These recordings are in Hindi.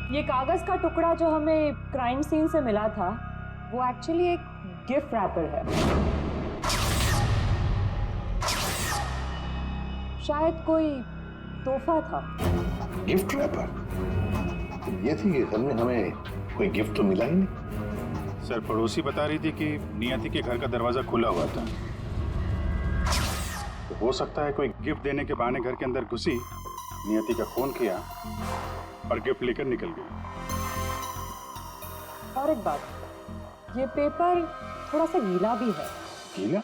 ये कागज का टुकड़ा जो हमें क्राइम सीन से मिला था वो एक्चुअली एक गिफ्ट रैपर है। शायद कोई तोहफा था। Gift wrapper? ये थी कि घर में हमें कोई गिफ्ट तो मिला ही नहीं। सर, पड़ोसी बता रही थी कि नियति के घर का दरवाजा खुला हुआ था, तो हो सकता है कोई गिफ्ट देने के बहाने घर के अंदर घुसी, नियति का फोन किया और गिफ्ट लेकर निकल गई। और एक बात, ये पेपर थोड़ा सा गीला भी है। गीला?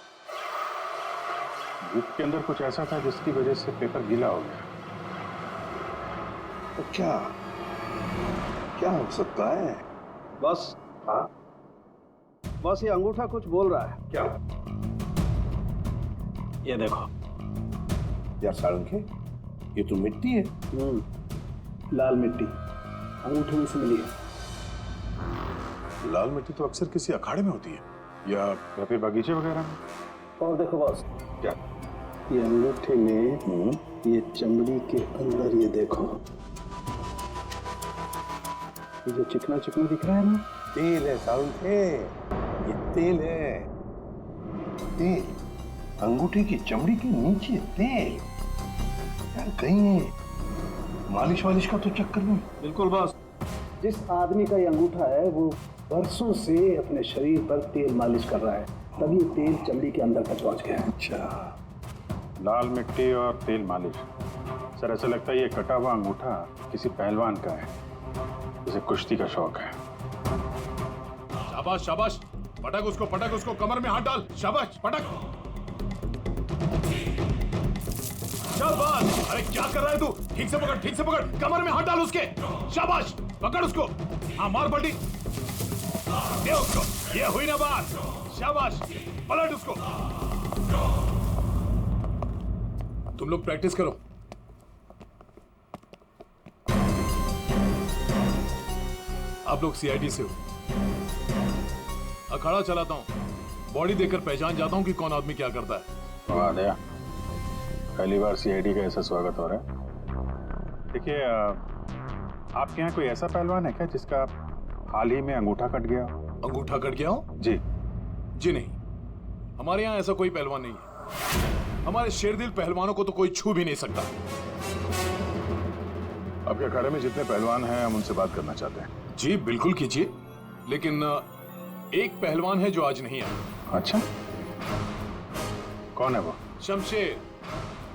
गिफ्ट के अंदर कुछ ऐसा था जिसकी वजह से पेपर गीला हो गया। तो क्या क्या हो सकता है? बस हाँ? बस ये अंगूठा कुछ बोल रहा है। क्या? ये देखो। यार सारंगे, ये तो मिट्टी है। लाल मिट्टी अंगूठे में से मिली है। लाल मिट्टी तो अक्सर किसी अखाड़े में होती है या फिर बगीचे वगैरह में। और देखो बॉस, क्या? ये अंगूठे में ये चमड़ी के अंदर ये देखो, ये जो चिकना चिकना दिख रहा है ना, तेल है सारंगे, ये तेल है। तेल अंगूठे की चमड़ी के नीचे तेल। यार कहीं मालिश वालिश का तो चक्कर नहीं? बिल्कुल बॉस। जिस आदमी का ये अंगूठा है वो बरसों से अपने शरीर पर तेल मालिश कर रहा है, तभी ये तेल चमड़ी के अंदर तक पहुंच गया। अच्छा, लाल मिट्टी और तेल मालिश। सर, ऐसा लगता है ये कटा हुआ अंगूठा किसी पहलवान का है, जिसे कुश्ती का शौक है। शाबाश शाबाश, पटक उसको, कमर में हाथ डाल। शाबाश, पटक। शाबाश। अरे क्या कर रहा है तू? ठीक से पकड़, कमर में हाथ डाल उसके। शाबाश, पकड़ उसको। हाँ, मार पलटी दे उसको। ये हुई ना बात। शाबाश, पलट उसको। तुम लोग प्रैक्टिस करो। आप लोग सीआईडी से हो। अखाड़ा चलाता हूँ, बॉडी देखकर पहचान जाता हूँ कि कौन आदमी क्या करता है। वाह दया, पहली बार सीआईडी का ऐसा स्वागत हो रहा है। देखिए, आपके यहाँ कोई ऐसा पहलवान है क्या जिसका हाल ही में अंगूठा कट गया? अंगूठा कट गया हो? जी। जी नहीं, हमारे यहाँ ऐसा कोई पहलवान नहीं है। हमारे शेरदिल पहलवानों को तो कोई छू भी नहीं सकता। आपके अखाड़े में जितने पहलवान हैं हम उनसे बात करना चाहते हैं। जी बिल्कुल कीजिए, लेकिन एक पहलवान है जो आज नहीं आया। अच्छा, कौन है वो? शमशेर,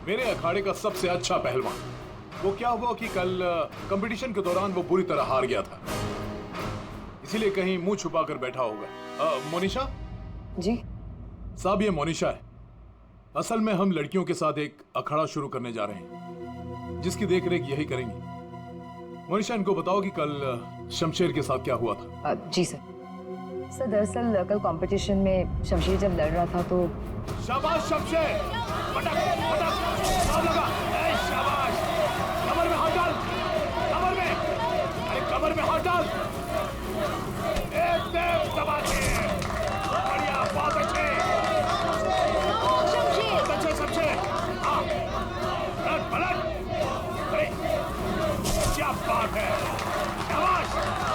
मेरे अखाड़े का सबसे अच्छा पहलवान। वो क्या हुआ कि कल कंपटीशन के दौरान वो बुरी तरह हार गया था, इसीलिए कहीं मुंह छुपाकर बैठा होगा। मोनिशा जी साहब, ये मोनिशा है। असल में हम लड़कियों के साथ एक अखाड़ा शुरू करने जा रहे हैं, जिसकी देखरेख यही करेंगी। मोनिशा, इनको बताओ कि कल शमशेर के साथ क्या हुआ था। जी सर। दरअसल कल कंपटीशन में शमशेर जब लड़ रहा था तो शाबाश शमशेर, पटक पटक, दाव लगा। ए, शाबाश, कमर में हाथ डाल, कमर में, अरे कमर में हाथ डाल। एकदम दबाके, बढ़िया, बहुत अच्छे, बहुत अच्छे शमशेर। हाँ, पलट पलट, अरे क्या बात है, शाबाश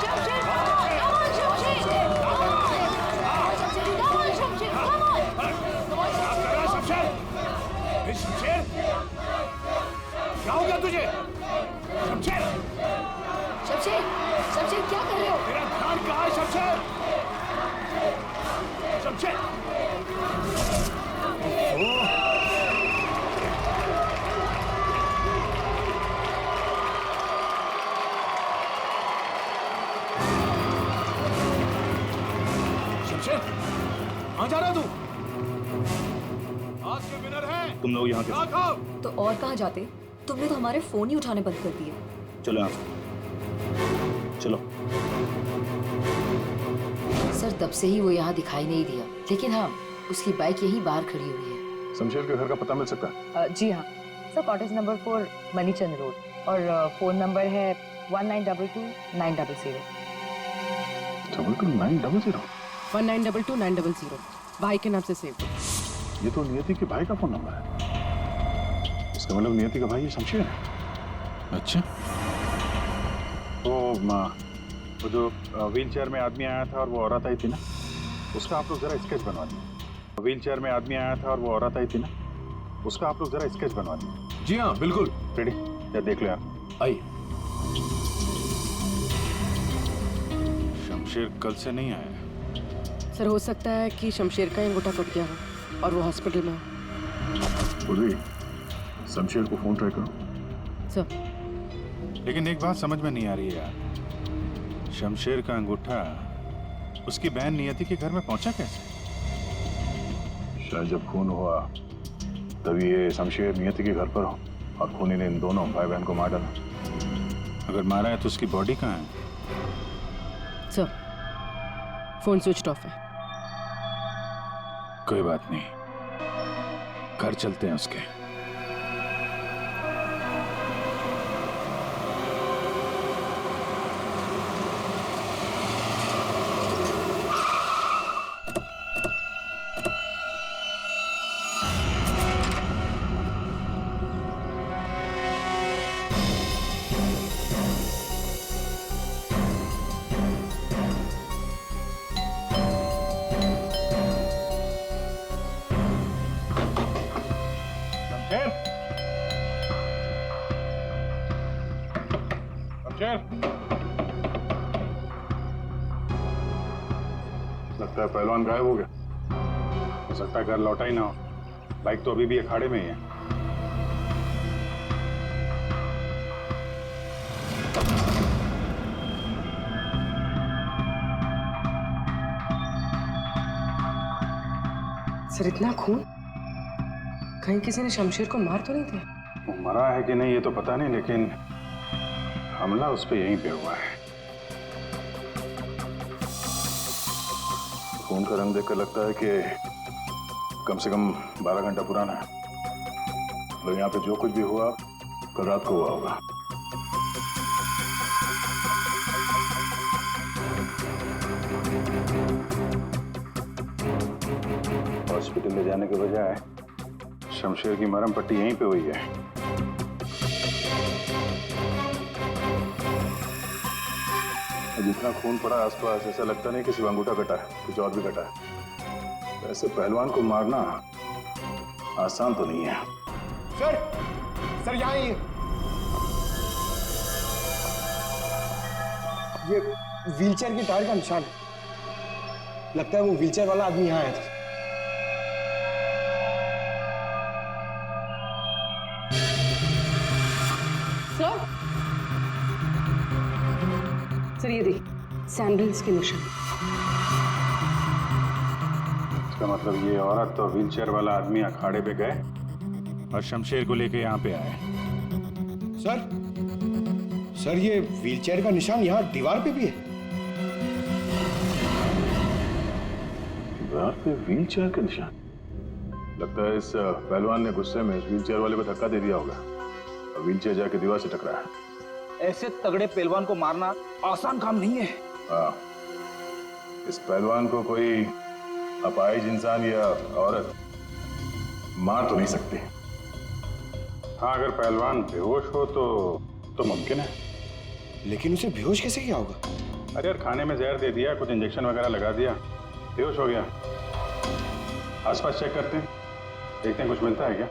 शमशेर, शमशेर, क्या हो गया तुझे? शमशेर, शमशेर, शमशेर क्या कर रहे हो? तेरा ध्यान कहाँ है शमशेर? शमशेर, शमशेर, कहाँ जा रहा है तू? आज के विनर है तुम लोग यहाँ खा खाओ। तो और कहाँ जाते? तुमने तो हमारे फोन ही उठाने बंद कर दिए। चलो यहाँ से, चलो। सर, तब से ही वो यहाँ दिखाई नहीं दिया, लेकिन हाँ, उसकी बाइक यहीं बाहर खड़ी हुई है। शमशेर के घर का पता मिल सकता है? जी हाँ सर, कॉटेज नंबर 4 मनीचंद रोड, और फोन नंबर है 1922-900। 22-900? 1922-900 भाई के नाम से सेव। ये तो नियति के भाई का फोन नंबर है। इसका मतलब नियति का भाई ये शमशेर है। अच्छा, वो जो व्हील चेयर में आदमी आया था और वो औरत आई थी ना, उसका आप लोग जरा स्केच बनवा दीजिए। व्हील चेयर में आदमी आया था और वो औरत आई थी ना, उसका आप लोग जरा स्केच बनवा दीजिए। जी हाँ बिल्कुल। रेडी? या देख लो आप। आइए। शमशेर कल से नहीं आया। सर हो सकता है कि शमशेर का अंगूठा कट गया हो और वो हॉस्पिटल में हो। उर्वी, शमशेर को फोन ट्राई करो। सर लेकिन एक बात समझ में नहीं आ रही है यार, शमशेर का अंगूठा उसकी बहन नियति के घर में पहुंचा कैसे? शायद जब खून हुआ तभी ये शमशेर नियति के घर पर हो और खूनी ने इन दोनों भाई बहन को मार डाला। अगर मारा है तो उसकी बॉडी कहाँ है? सर फोन स्विच ऑफ है। कोई बात नहीं, घर चलते हैं उसके। लगता है पहलवान गायब हो गया। हो सकता है घर लौटा ही ना हो। बाइक तो अभी भी अखाड़े में ही है। सर इतना खून, कहीं किसी ने शमशेर को मार तो नहीं दिया? वो मरा है कि नहीं ये तो पता नहीं, लेकिन हमला उस पर यहीं पे हुआ है। खून का रंग देखकर लगता है कि कम से कम 12 घंटा पुराना है। मतलब यहाँ पे जो कुछ भी हुआ कल रात को हुआ होगा। हॉस्पिटल ले जाने के बजाय शमशेर की मरहम पट्टी यहीं पे हुई है। जितना खून पड़ा आसपास ऐसा लगता नहीं कि सिर्फ अंगूठा कटा है, कुछ और भी कटा है। ऐसे पहलवान को मारना आसान तो नहीं है। सर यहाँ ही ये व्हीलचेयर की टायर का निशान है। लगता है वो व्हीलचेयर वाला आदमी यहाँ आया था। सर ये देखिए सैंडल्स के निशान। इसका मतलब ये औरत तो व्हीलचेयर वाला आदमी अखाड़े पे गए और शमशेर को लेके यहाँ पे आए। सर ये व्हीलचेयर का निशान यहाँ दीवार पे भी है। दीवार पे व्हीलचेयर का निशान? लगता है इस पहलवान ने गुस्से में इस व्हीलचेयर वाले को धक्का दे दिया होगा और व्हीलचेयर जाके दीवार से टकराया है। ऐसे तगड़े पहलवान को मारना आसान काम नहीं है। हाँ, इस पहलवान को कोई अपाहिज इंसान या औरत मार तो नहीं सकती। हाँ, अगर पहलवान बेहोश हो तो मुमकिन है। लेकिन उसे बेहोश कैसे किया होगा? अरे यार, खाने में जहर दे दिया, कुछ इंजेक्शन वगैरह लगा दिया, बेहोश हो गया। आसपास चेक करते हैं, देखते हैं कुछ मिलता है क्या।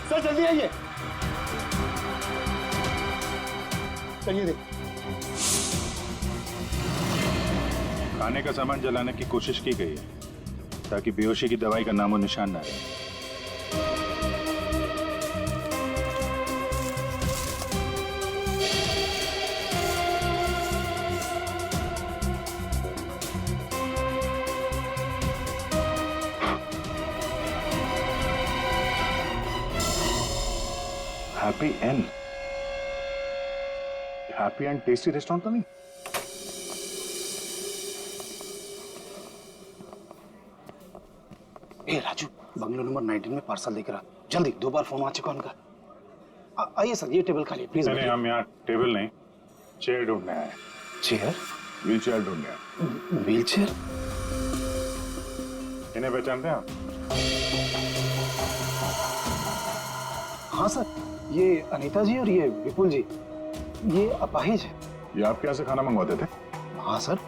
सर जल्दी आइए। चलिए देख। खाने का सामान जलाने की कोशिश की गई है ताकि बेहोशी की दवाई का नामो निशान ना रहे। हैप्पी एंड टेस्टी रेस्टोरेंट तो नहीं? ए राजू, बंगलो नंबर 19 में पार्सल दिख रहा। जल्दी, 2 बार फोन आ चुका उनका। आइए सर, ये टेबल खाली प्लीज। नहीं, हम यहाँ टेबल नहीं, चेयर ढूंढने आए। चेयर? व्हील चेयर ढूंढने आए। Wheel chair? इन्हें पहचानते हैं आप? हाँ सर, ये अनीता जी और ये विपुल जी, ये अपाहिज है। ये आपके यहाँ से खाना मंगवाते थे? हाँ सर,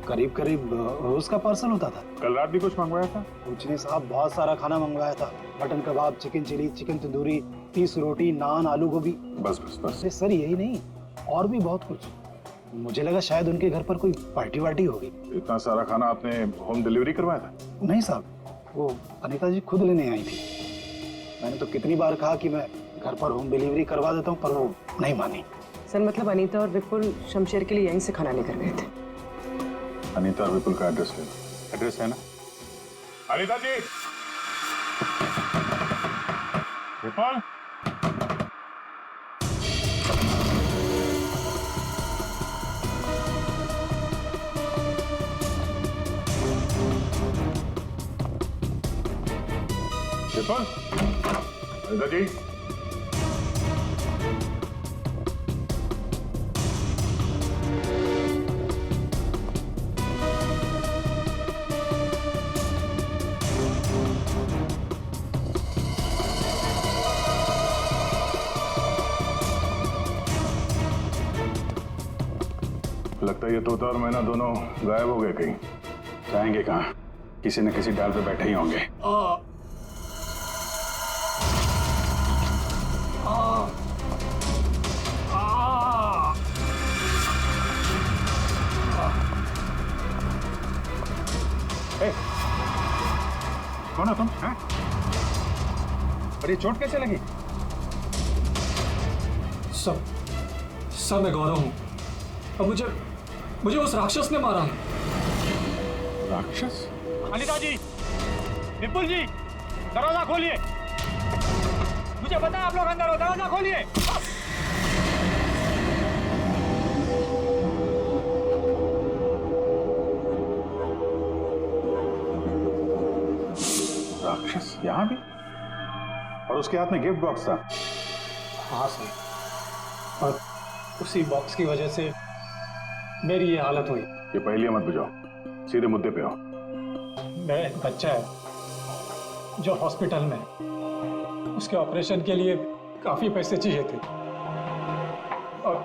करीब करीब रोज का पार्सल होता था। कल रात भी कुछ मंगवाया था? कुछ नहीं साहब, बहुत सारा खाना मंगवाया था। मटन कबाब, चिकन चिली, चिकन तंदूरी, 30 रोटी, नान, आलू गोभी। बस बस बस। अरे सर यही नहीं, और भी बहुत कुछ। मुझे लगा शायद उनके घर पर कोई पार्टी वार्टी होगी। इतना सारा खाना आपने होम डिलीवरी करवाया था? नहीं साहब, वो अनीता जी खुद लेने आई थी। मैंने तो कितनी बार कहा कि मैं घर पर होम डिलीवरी करवा देता हूँ, पर वो नहीं मानी। सर मतलब अनीता और विपुल शमशेर के लिए यहीं से खाना लेकर गए थे। अनीता और विपुल का एड्रेस ले लो। एड्रेस है ना? अनीता जी, विपुल, विपुल, अनीता जी। लगता है ये तोता और मैना दोनों गायब हो गए कहीं। जाएंगे कहाँ? किसी न किसी डाल पे बैठे ही होंगे। कौन हो तुम? हैं? और ये चोट कैसे लगी? सर मैं गौरव हूँ। अब मुझे उस राक्षस ने मारा है। राक्षस? अनीता जी, विपुल जी, दरवाजा खोलिए। मुझे पता है आप लोग अंदर हो, दरवाजा खोलिए। राक्षस यहाँ भी? और उसके हाथ में गिफ्ट बॉक्स था? हाँ सर, और उसी बॉक्स की वजह से मेरी ये हालत हुई। ये पहले मत बुझाओ, सीधे मुद्दे पे आओ। मेरा एक बच्चा है जो हॉस्पिटल में है। उसके ऑपरेशन के लिए काफी पैसे चाहिए थे और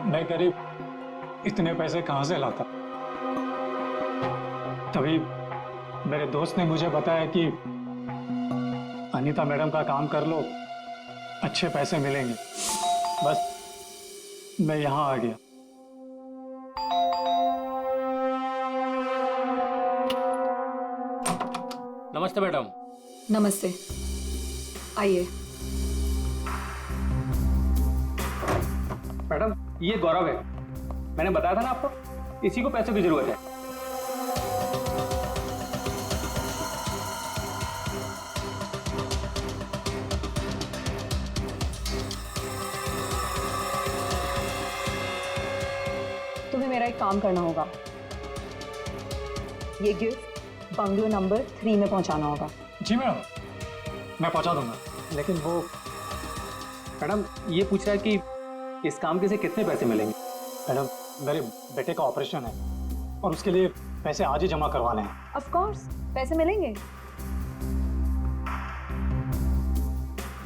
मैं करीब इतने पैसे कहाँ से लाता। तभी मेरे दोस्त ने मुझे बताया कि अनीता मैडम का काम कर लो, अच्छे पैसे मिलेंगे। बस मैं यहाँ आ गया। नमस्ते मैडम। नमस्ते, आइए। मैडम ये गौरव है, मैंने बताया था ना आपको, इसी को पैसों की जरूरत है। तुम्हें मेरा एक काम करना होगा। ये गिफ्ट बंगलो नंबर 3 में पहुंचाना होगा। जी मैडम, मैं पहुंचा दूंगा। लेकिन वो मैडम ये पूछ रहा है कि इस काम के से कितने पैसे मिलेंगे। मैडम मेरे बेटे का ऑपरेशन है और उसके लिए पैसे आज ही जमा करवाने हैं। ऑफ कोर्स पैसे मिलेंगे।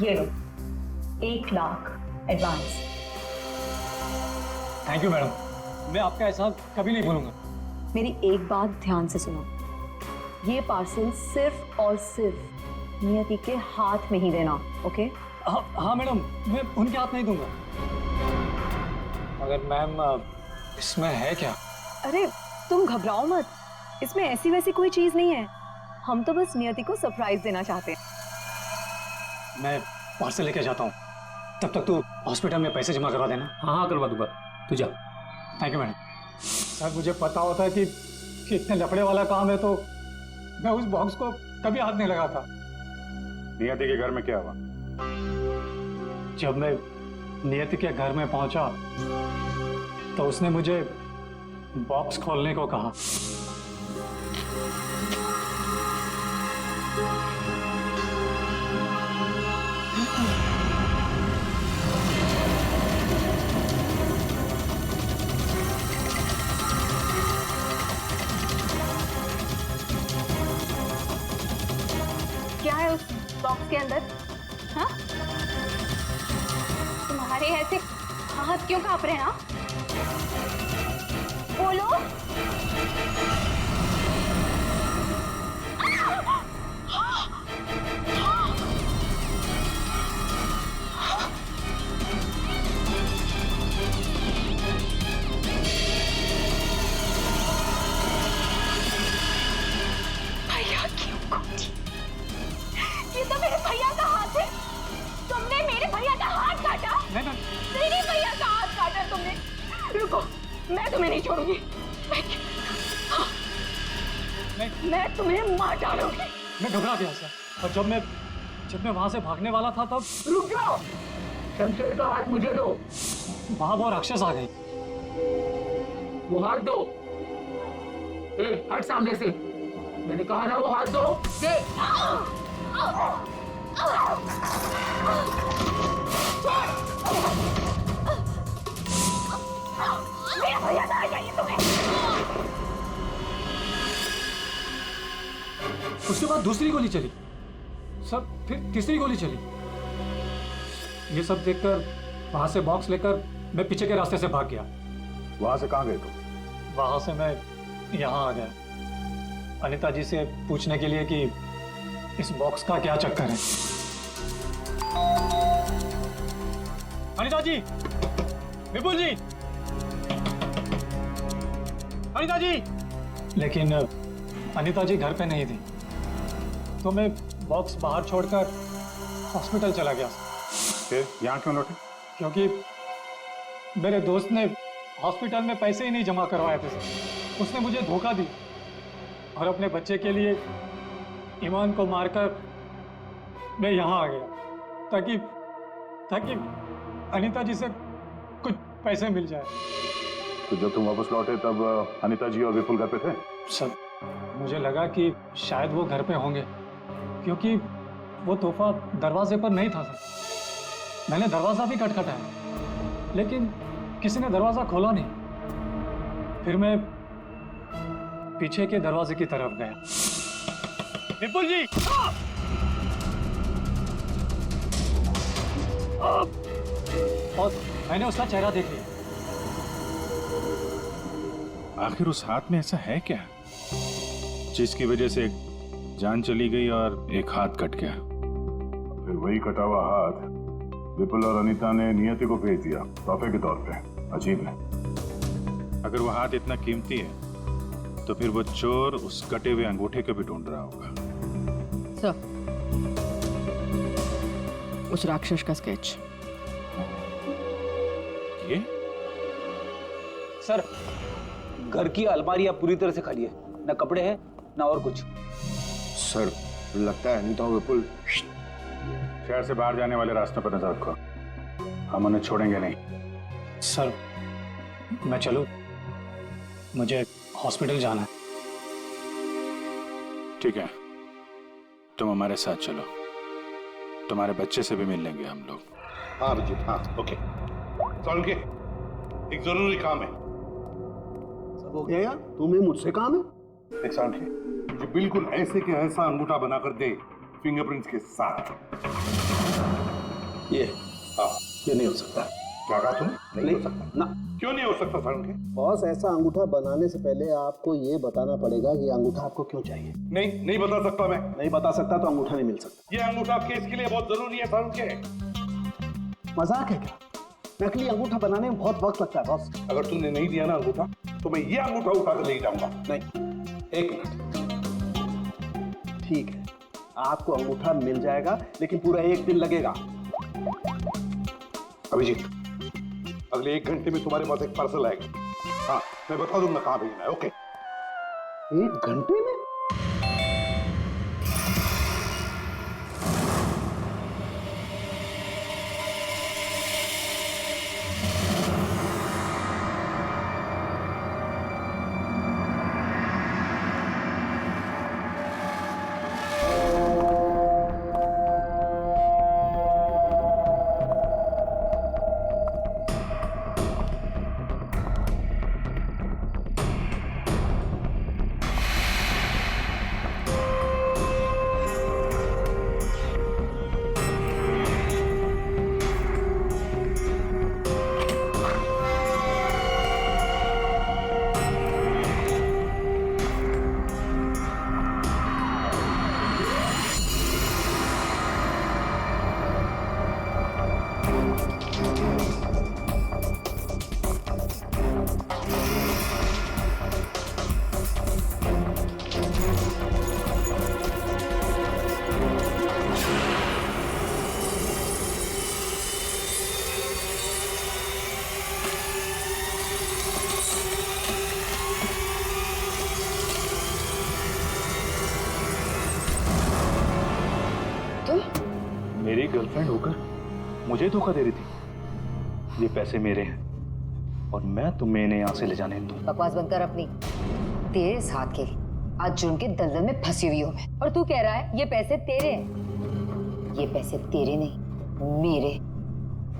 ये लो 1 lakh advance. Thank you madam, मैं आपका एहसान कभी नहीं भूलूंगा। मेरी एक बात ध्यान से सुनो, ये पार्सल सिर्फ और सिर्फ नियति के हाथ में ही देना, ओके? हाँ मैडम, मैं उनके हाथ नहीं दूंगा। मगर मैम इसमें है क्या? अरे तुम घबराओ मत, इसमें ऐसी वैसी कोई चीज नहीं है। हम तो बस नियति को सरप्राइज देना चाहते हैं। मैं पार्सल लेके जाता हूँ, तब तक तू हॉस्पिटल में पैसे जमा करवा देना। हाँ करवा दूंगा, तू जा। Thank you madam. सर मुझे पता होता है कि इतने लफड़े वाला काम है तो मैं उस बॉक्स को कभी हाथ नहीं लगाता। नियति के घर में क्या हुआ? जब मैं नियति के घर में पहुंचा तो उसने मुझे बॉक्स खोलने को कहा। क्या है उस बॉक्स के अंदर? हाँ? तुम्हारे ऐसे हाथ क्यों कांप रहे हैं? हाँ? बोलो। भैया की अंगूठी। ये तो मेरे भैया का हाथ है। तुमने मेरे भैया का हाथ काटा? मेरे भैया का हाथ काटा तुमने। रुको, मैं तुम्हें नहीं छोड़ूंगी। मैं तुम्हें मार डालूंगी। मैं घबरा गया सर, और जब मैं वहां से भागने वाला था तब रुक जाओ, शमशेर का हाथ मुझे दो। वहां वो राक्षस आ गई। वो हाथ दो। हट सामने से, मैंने कहा ना वो हाथ दो। दे। मेरा भैया कहाँ चाहिए तुम्हें? उसके बाद दूसरी गोली चली सर, फिर तीसरी गोली चली। ये सब देखकर वहां से बॉक्स लेकर मैं पीछे के रास्ते से भाग गया। वहां से कहाँ गए तुम? वहां से मैं यहाँ आ गया अनीता जी से पूछने के लिए कि इस बॉक्स का क्या चक्कर है। अनीता जी, विपुल जी, अनीता जी। लेकिन अनीता जी घर पे नहीं थी, तो मैं बॉक्स बाहर छोड़कर हॉस्पिटल चला गया। फिर यहाँ क्यों लौटे? क्योंकि मेरे दोस्त ने हॉस्पिटल में पैसे ही नहीं जमा करवाए थे सर। उसने मुझे धोखा दी और अपने बच्चे के लिए ईमान को मारकर मैं यहाँ आ गया ताकि अनीता जी से कुछ पैसे मिल जाए। तो जब तुम वापस लौटे तब अनीता जी और विपुल घर पे थे? सर, मुझे लगा कि शायद वो घर पे होंगे, क्योंकि वो तोहफा दरवाजे पर नहीं था सर। मैंने दरवाजा भी खटखटाया, लेकिन किसी ने दरवाजा खोला नहीं। फिर मैं पीछे के दरवाजे की तरफ गया। विपुल जी। और मैंने उसका चेहरा देख लिया। आखिर उस हाथ में ऐसा है क्या जिसकी वजह से एक जान चली गई और एक हाथ कट गया? फिर वही कटा हुआ हाथ विपुल और अनीता ने नियति को भेज दिया तोहफे के तौर पे। अजीब है। अगर वो हाथ इतना कीमती है तो फिर वो चोर उस कटे हुए अंगूठे को भी ढूंढ रहा होगा। सर, उस राक्षस का स्केच। ये सर, घर की अलमारियां पूरी तरह से खाली है, ना कपड़े हैं ना और कुछ। सर, लगता है अनीता और विपुल शहर से बाहर जाने वाले रास्तों पर नजर रखो, हम उन्हें छोड़ेंगे नहीं। सर, मैं चलूं? मुझे हॉस्पिटल जाना है। ठीक है, तुम हमारे साथ चलो, तुम्हारे बच्चे से भी मिल लेंगे हम लोग। हाँ अभिजीत, हाँ ओके। के एक जरूरी काम है। सब हो गया यार, तुम्हें मुझसे काम है? एक सांठे, मुझे बिल्कुल ऐसे के ऐसा अंगूठा बनाकर दे फिंगरप्रिंट्स के साथ। ये नहीं हो सकता। क्या कहा तुमने? नहीं हो सकता ना। क्यों नहीं हो सकता सांठे? बॉस, ऐसा अंगूठा बनाने से पहले आपको ये बताना पड़ेगा कि अंगूठा आपको क्यों चाहिए। नहीं बता सकता मैं। नहीं बता सकता तो अंगूठा नहीं मिल सकता। ये अंगूठा केस के लिए बहुत जरूरी है सांठे। मजाक है क्या? नकली अंगूठा बनाने में बहुत वक्त लगता है बॉस। अगर तूने नहीं दिया ना अंगूठा तो मैं ये अंगूठा उठा कर ले जाऊंगा। नहीं, एक मिनट। ठीक है, आपको अंगूठा मिल जाएगा, लेकिन पूरा 1 दिन लगेगा। अभिजीत, अगले 1 घंटे में तुम्हारे पास एक पार्सल आएगा। हाँ, मैं बता दूंगा कहाँ भेजना है। ओके? 1 घंटे में? तुम? मेरी गर्लफ्रेंड होकर मुझे धोखा दे रही थी। ये पैसे मेरे हैं और मैं तुम्हें इन्हें यहाँ से ले जाने दूँ। बकवास बंद कर अपनी। तेरे साथ के आज जुर्म के दलदल में फंसी हुई हूँ मैं, और तू कह रहा है ये पैसे तेरे हैं। ये पैसे तेरे नहीं, मेरे,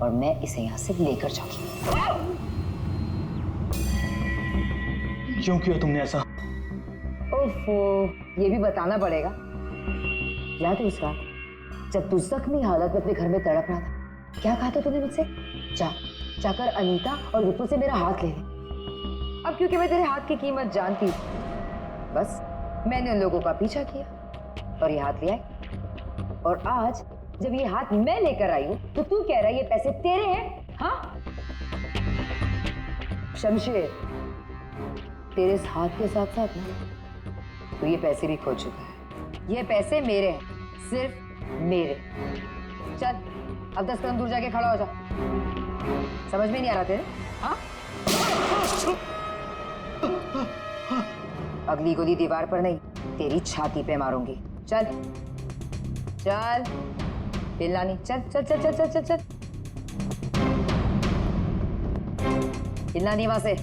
और मैं इसे यहाँ से लेकर जाऊंगी। क्यों किया तुमने ऐसा? ओफो, ये भी बताना पड़ेगा। याद है उस रात जब तू जख्मी हालत में अपने घर में तड़प रहा था, क्या कहा था तूने मुझसे? जाकर अनीता और विपुल से मेरा हाथ ले ले। अब क्योंकि मैं तेरे हाथ की कीमत जानती, बस मैंने उन लोगों का पीछा किया और ये हाथ ले आई। और आज जब ये हाथ मैं लेकर आई हूं तो तू कह रहा है ये पैसे तेरे हैं? हाँ शमशेर, तेरे इस हाथ के साथ साथ ना तो ये पैसे भी खो चुका है। ये पैसे मेरे हैं, सिर्फ मेरे। चल अब 10 कदम दूर जाके खड़ा हो जा। समझ में नहीं आ रहा तेरे? हाँ? अगली गोली दीवार पर नहीं, तेरी छाती पे मारूंगी। चल चल, हिलना नहीं। चल चल चल चल चल चल चल, हिलना नहीं वहां से।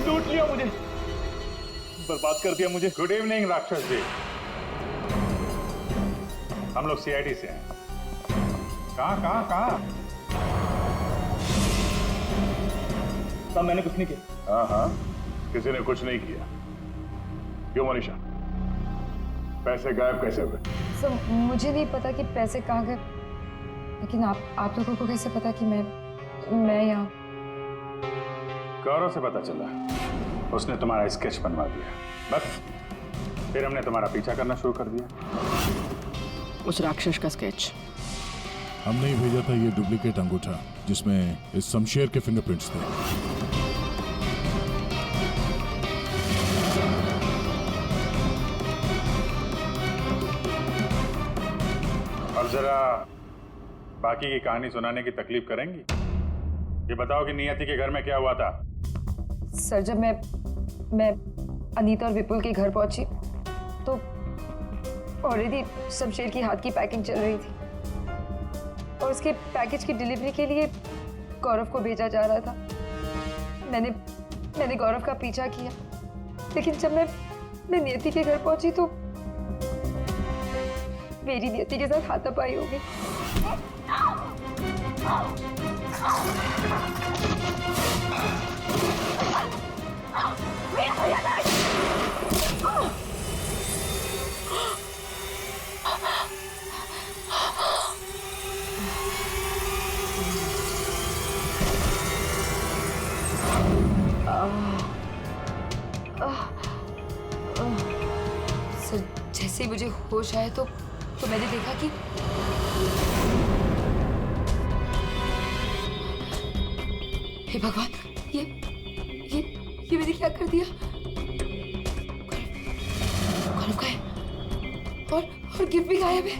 लूट लिया मुझे, बर्बाद कर दिया मुझे। गुड इवनिंग राक्षस जी, हम लोग सीआईडी से हैं। कहाँ? साहब मैंने कुछ नहीं किया। हाँ, किसी ने कुछ नहीं किया। क्यों मनीषा, पैसे गायब कैसे हुए? सर मुझे नहीं पता कि पैसे कहाँ गए, लेकिन आप लोगों को कैसे पता कि मैं यहाँ? गौरव से पता चला, उसने तुम्हारा स्केच बनवा दिया। बस फिर हमने तुम्हारा पीछा करना शुरू कर दिया। उस राक्षस का स्केच हमने ही भेजा था, ये डुप्लीकेट अंगूठा जिसमें इस शमशेर के फिंगरप्रिंट्स थे। अब जरा बाकी की कहानी सुनाने की तकलीफ करेंगी? ये बताओ कि नियति के घर में क्या हुआ था? सर जब मैं अनीता और विपुल के घर पहुंची तो ऑलरेडी शमशेर की हाथ की पैकिंग चल रही थी और उसके पैकेज की डिलीवरी के लिए गौरव को भेजा जा रहा था। मैंने गौरव का पीछा किया, लेकिन जब मैं नियति के घर पहुंची तो मेरी नियति के साथ हाथापाई हो गई। सर जैसे ही मुझे होश आया तो मैंने देखा कि हे भगवान, ये मैंने क्या कर दिया? गौरव का है और गिफ्ट भी गायब है।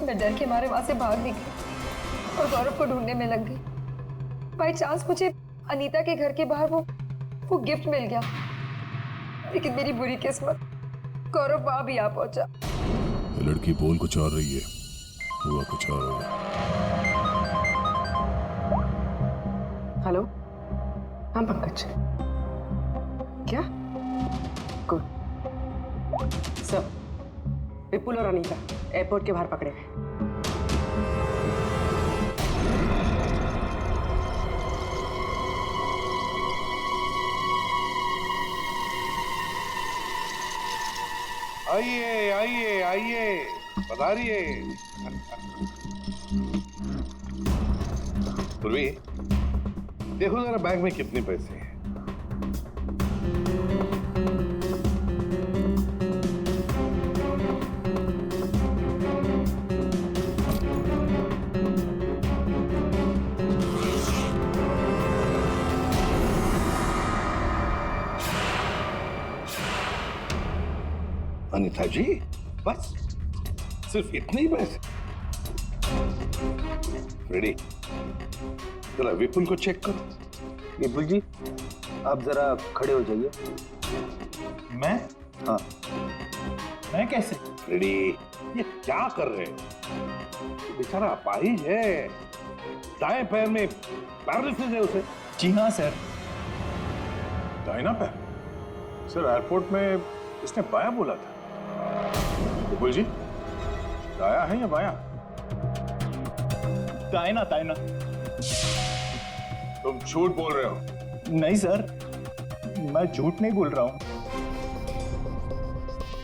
मैं डर के मारे वहां से भाग निकली और गौरव को ढूंढने में लग गई। बाई चांस मुझे अनीता के घर के बाहर वो गिफ्ट मिल गया, लेकिन मेरी बुरी किस्मत गौरव वहां भी आ पहुंचा। लड़की बोल कुछ और रही है, हुआ कुछ और होगा। हेलो, हाँ पंकज, क्या? गुड सर, विपुल और अनीता एयरपोर्ट के बाहर पकड़े गए। आइए आइए आइए, पधारिए। पूर्वी, देखो जरा बैग में कितने पैसे हैं। अनिता जी, बस सिर्फ इतने ही पैसे? रेडी, जरा विपुल को चेक करो। विपुल जी, आप जरा खड़े हो जाइए। मैं? हाँ। मैं कैसे? रेडी, ये क्या कर रहे हो? बेचारा अपाहिज है, दाएं पैर में पैरालिसिस है उसे। जी हाँ सर। दाहिना पैर? सर एयरपोर्ट में इसने बायां बोला था। विपुल जी, दाया है या बायां? दाहिना दाहिना। तुम झूठ बोल रहे हो। नहीं सर, मैं झूठ नहीं बोल रहा हूँ।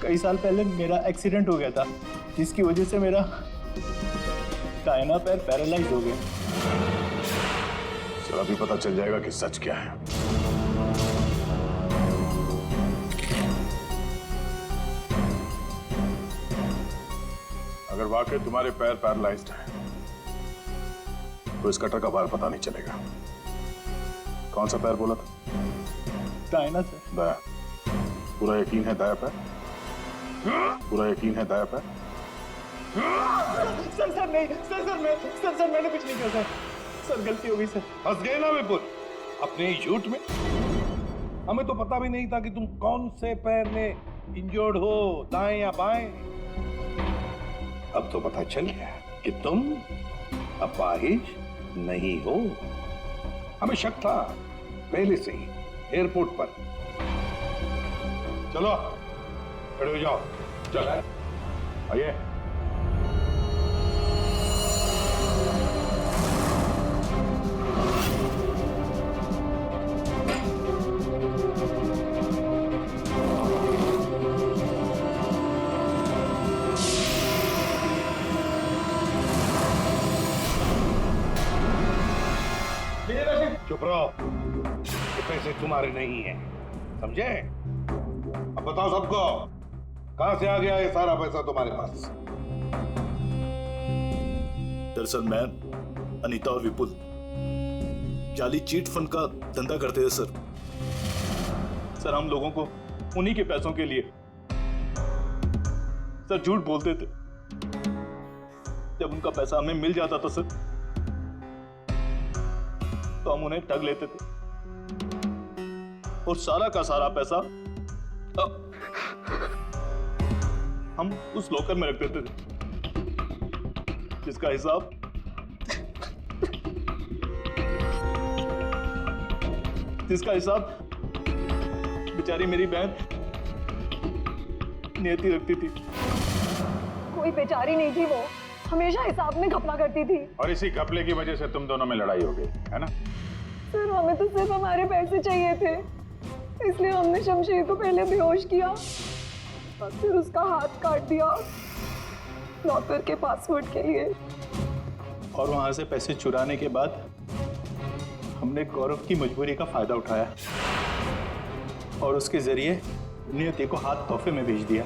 कई साल पहले मेरा एक्सीडेंट हो गया था, जिसकी वजह से मेरा दाहिना पैर पैरालाइज हो गया। सर अभी पता चल जाएगा कि सच क्या है। अगर वाकई तुम्हारे पैर पैरालाइज्ड हैं, तो इस कटर का बार पता नहीं चलेगा। कौन सा पैर बोला था? दाहिना सर। दाया। पूरा यकीन है दाया पैर? पूरा यकीन है दाया पैर? सर नहीं, सर मैंने कुछ नहीं किया सर। सर गलती हो गई सर। फंस गए ना विपुल अपने ही झूठ में। हमें तो पता भी नहीं था कि तुम कौन से पैर में इंजर्ड हो, दाएं या बाएं। अब तो पता चल गया कि तुम अपाहिज नहीं हो। हमें शक था पहले से ही एयरपोर्ट पर। चलो खड़े हो जाओ। चल आइए। चुप रहो, ये पैसे तुम्हारे नहीं हैं, समझे? अब बताओ सबको, कहां से आ गया ये सारा पैसा तुम्हारे पास? दरअसल मैं, अनीता और विपुल जाली चीट फंड का धंधा करते थे सर। सर हम लोगों को उन्हीं के पैसों के लिए सर झूठ बोलते थे। जब उनका पैसा हमें मिल जाता था सर, तो हम उन्हें ठग लेते थे और सारा का सारा पैसा हम उस लॉकर में रख देते थे, जिसका हिसाब बेचारी मेरी बहन नियति रखती थी। कोई बेचारी नहीं थी, वो हमेशा हिसाब में घपला करती थी। और इसी घपले की वजह से तुम दोनों में लड़ाई हो गई, है ना? सर हमें तो सिर्फ हमारे पैसे चाहिए थे, इसलिए हमने शमशेर को पहले बेहोश किया और फिर उसका हाथ काट दिया लॉकर के पासवर्ड के लिए। और वहां से पैसे चुराने के बाद हमने गौरव की मजबूरी का फायदा उठाया और उसके जरिए नियति को हाथ तोहफे में भेज दिया।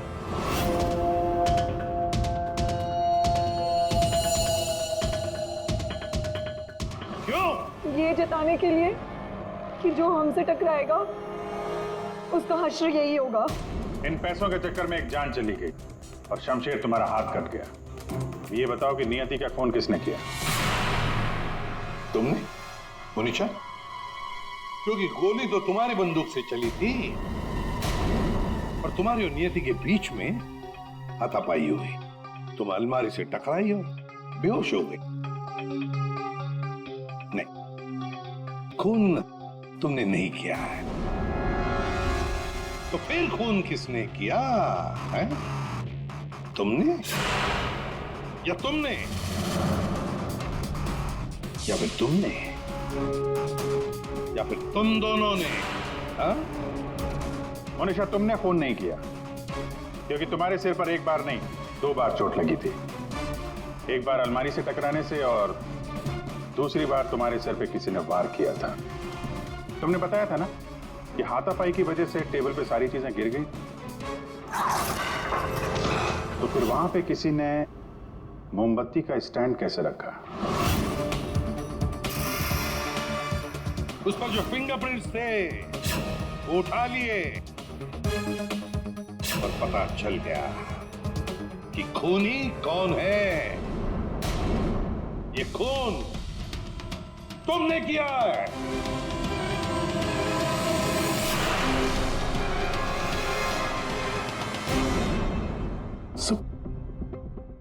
क्यों? ये जताने के लिए कि जो हमसे टकराएगा उसका हश्र यही होगा। इन पैसों के चक्कर में एक जान चली गई और शमशेर तुम्हारा हाथ कट गया। ये बताओ कि नियति का खून किसने किया? तुमने? मोनिशा? क्योंकि गोली तो तुम्हारी बंदूक से चली थी और तुम्हारी और नियति के बीच में हाथापाई हुई। तुम अलमारी से टकराई और बेहोश हो गई। नहीं, खून तुमने नहीं किया है। तो फिर खून किसने किया है? तुमने या तुमने या फिर तुमने या फिर तुम दोनों ने? हाँ? मोनिशा, तुमने खून नहीं किया क्योंकि तुम्हारे सिर पर एक बार नहीं 2 बार चोट लगी थी। एक बार अलमारी से टकराने से और दूसरी बार तुम्हारे सर पे किसी ने वार किया था। तुमने बताया था ना कि हाथापाई की वजह से टेबल पे सारी चीजें गिर गई। तो फिर वहां पे किसी ने मोमबत्ती का स्टैंड कैसे रखा? उस पर जो फिंगरप्रिंट्स थे वो उठा लिए और पता चल गया कि खूनी कौन है। ये खून तुमने किया है।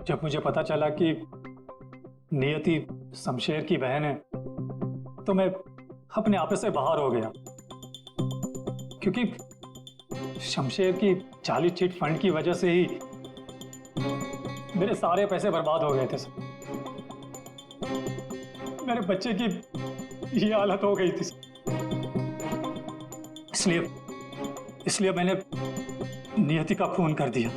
जब मुझे पता चला कि नियति शमशेर की बहन है तो मैं अपने आप से बाहर हो गया, क्योंकि शमशेर की जाली चिट फंड की वजह से ही मेरे सारे पैसे बर्बाद हो गए थे। मेरे बच्चे की ये हालत हो गई थी, इसलिए मैंने नियति का खून कर दिया।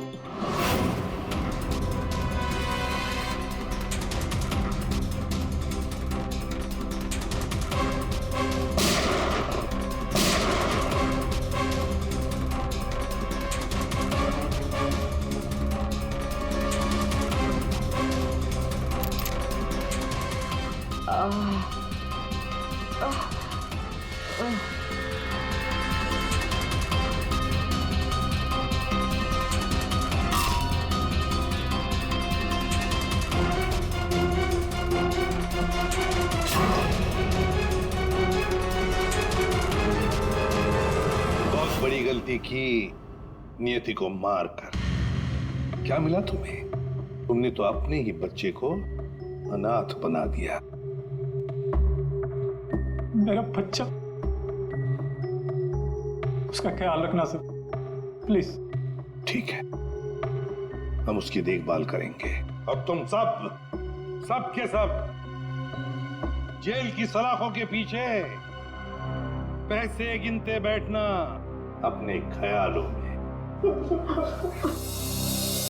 बहुत बड़ी गलती की नियति को मारकर। क्या मिला तुम्हें? तुमने तो अपने ही बच्चे को अनाथ बना दिया। मेरा बच्चा, उसका ख्याल रखना सर, प्लीज। ठीक है, हम उसकी देखभाल करेंगे। अब तुम सब के सब जेल की सलाखों के पीछे पैसे गिनते बैठना अपने ख्यालों में।